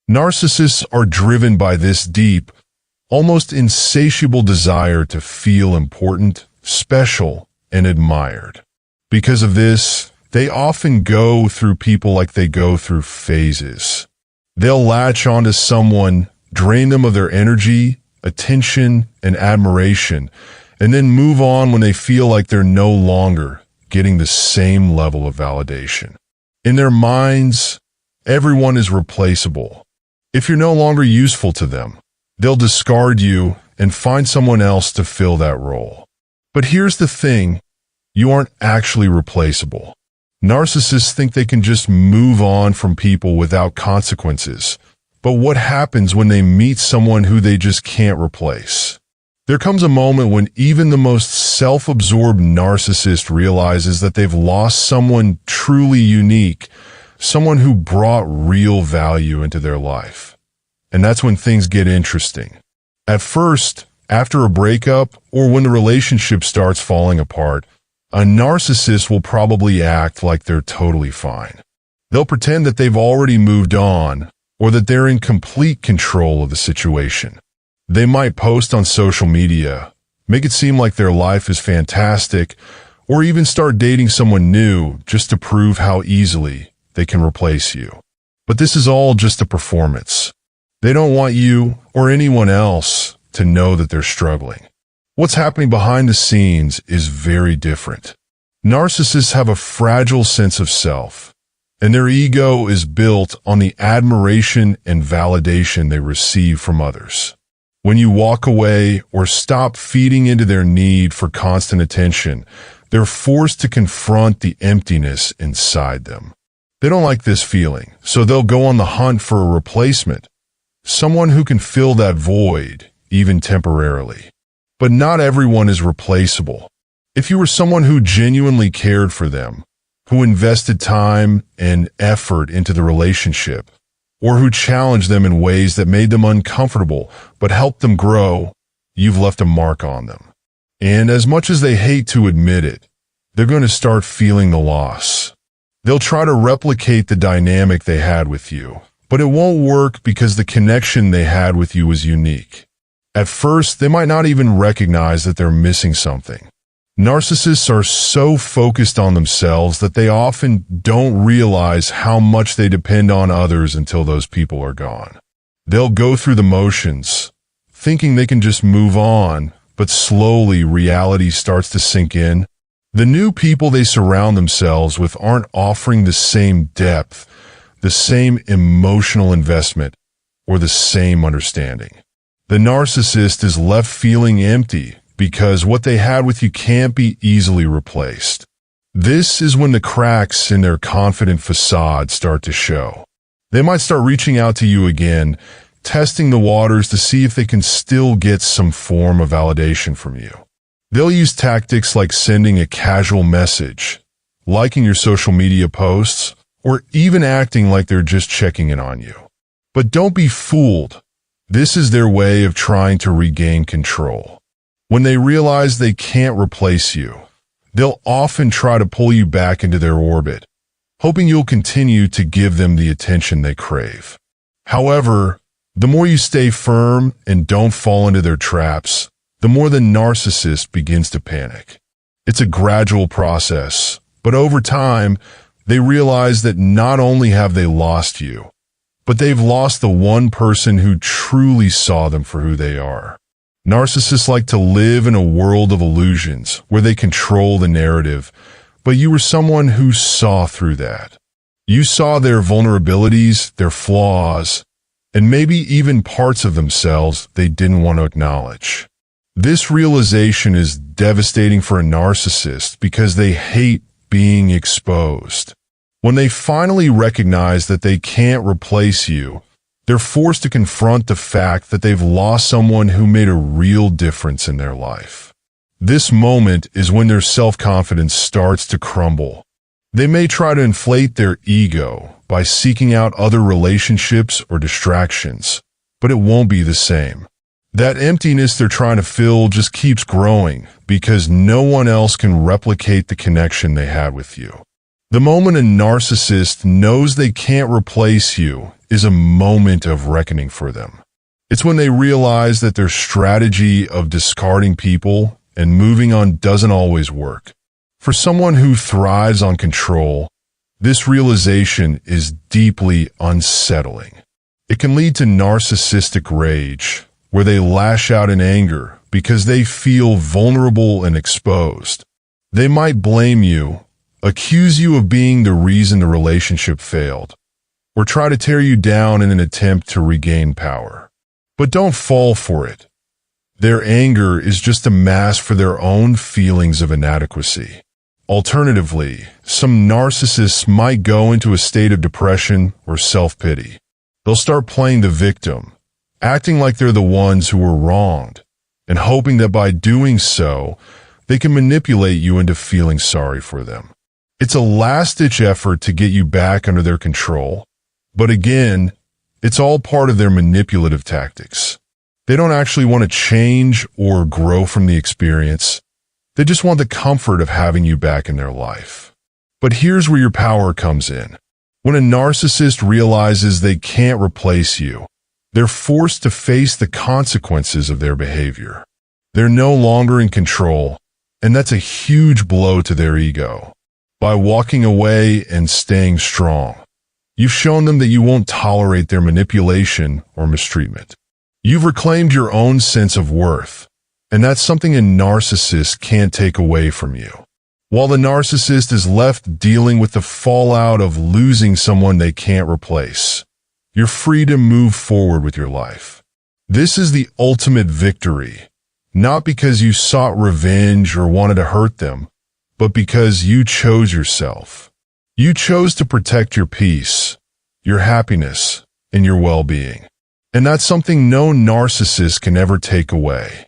Narcissists are driven by this deep, almost insatiable desire to feel important, special, and admired. Because of this, they often go through people like they go through phases. They'll latch onto someone, drain them of their energy, attention, and admiration, and then move on when they feel like they're no longer getting the same level of validation. In their minds, everyone is replaceable. If you're no longer useful to them, they'll discard you and find someone else to fill that role. But here's the thing, you aren't actually replaceable. Narcissists think they can just move on from people without consequences. But what happens when they meet someone who they just can't replace? There comes a moment when even the most self-absorbed narcissist realizes that they've lost someone truly unique, someone who brought real value into their life. And that's when things get interesting. At first, after a breakup or when the relationship starts falling apart, a narcissist will probably act like they're totally fine. They'll pretend that they've already moved on or that they're in complete control of the situation. They might post on social media, make it seem like their life is fantastic, or even start dating someone new just to prove how easily they can replace you. But this is all just a performance. They don't want you or anyone else to know that they're struggling. What's happening behind the scenes is very different. Narcissists have a fragile sense of self, and their ego is built on the admiration and validation they receive from others. When you walk away or stop feeding into their need for constant attention, they're forced to confront the emptiness inside them. They don't like this feeling, so they'll go on the hunt for a replacement, someone who can fill that void, even temporarily. But not everyone is replaceable. If you were someone who genuinely cared for them, who invested time and effort into the relationship, or who challenged them in ways that made them uncomfortable but helped them grow, you've left a mark on them. And as much as they hate to admit it, they're going to start feeling the loss. They'll try to replicate the dynamic they had with you, but it won't work because the connection they had with you was unique. At first, they might not even recognize that they're missing something. Narcissists are so focused on themselves that they often don't realize how much they depend on others until those people are gone. They'll go through the motions, thinking they can just move on, but slowly reality starts to sink in. The new people they surround themselves with aren't offering the same depth, the same emotional investment, or the same understanding. The narcissist is left feeling empty because what they had with you can't be easily replaced. This is when the cracks in their confident facade start to show. They might start reaching out to you again, testing the waters to see if they can still get some form of validation from you. They'll use tactics like sending a casual message, liking your social media posts, or even acting like they're just checking in on you. But don't be fooled. This is their way of trying to regain control. When they realize they can't replace you, they'll often try to pull you back into their orbit, hoping you'll continue to give them the attention they crave. However, the more you stay firm and don't fall into their traps, the more the narcissist begins to panic. It's a gradual process, but over time, they realize that not only have they lost you, but they've lost the one person who truly saw them for who they are. Narcissists like to live in a world of illusions where they control the narrative, but you were someone who saw through that. You saw their vulnerabilities, their flaws, and maybe even parts of themselves they didn't want to acknowledge. This realization is devastating for a narcissist because they hate being exposed. When they finally recognize that they can't replace you, they're forced to confront the fact that they've lost someone who made a real difference in their life. This moment is when their self-confidence starts to crumble. They may try to inflate their ego by seeking out other relationships or distractions, but it won't be the same. That emptiness they're trying to fill just keeps growing because no one else can replicate the connection they had with you. The moment a narcissist knows they can't replace you is a moment of reckoning for them. It's when they realize that their strategy of discarding people and moving on doesn't always work. For someone who thrives on control, this realization is deeply unsettling. It can lead to narcissistic rage, where they lash out in anger because they feel vulnerable and exposed. They might blame you, accuse you of being the reason the relationship failed, or try to tear you down in an attempt to regain power. But don't fall for it. Their anger is just a mask for their own feelings of inadequacy. Alternatively, some narcissists might go into a state of depression or self-pity. They'll start playing the victim, acting like they're the ones who were wronged, and hoping that by doing so, they can manipulate you into feeling sorry for them. It's a last-ditch effort to get you back under their control, but again, it's all part of their manipulative tactics. They don't actually want to change or grow from the experience. They just want the comfort of having you back in their life. But here's where your power comes in. When a narcissist realizes they can't replace you, they're forced to face the consequences of their behavior. They're no longer in control, and that's a huge blow to their ego. By walking away and staying strong, you've shown them that you won't tolerate their manipulation or mistreatment. You've reclaimed your own sense of worth, and that's something a narcissist can't take away from you. While the narcissist is left dealing with the fallout of losing someone they can't replace, you're free to move forward with your life. This is the ultimate victory, not because you sought revenge or wanted to hurt them, but because you chose yourself. You chose to protect your peace, your happiness, and your well-being. And that's something no narcissist can ever take away.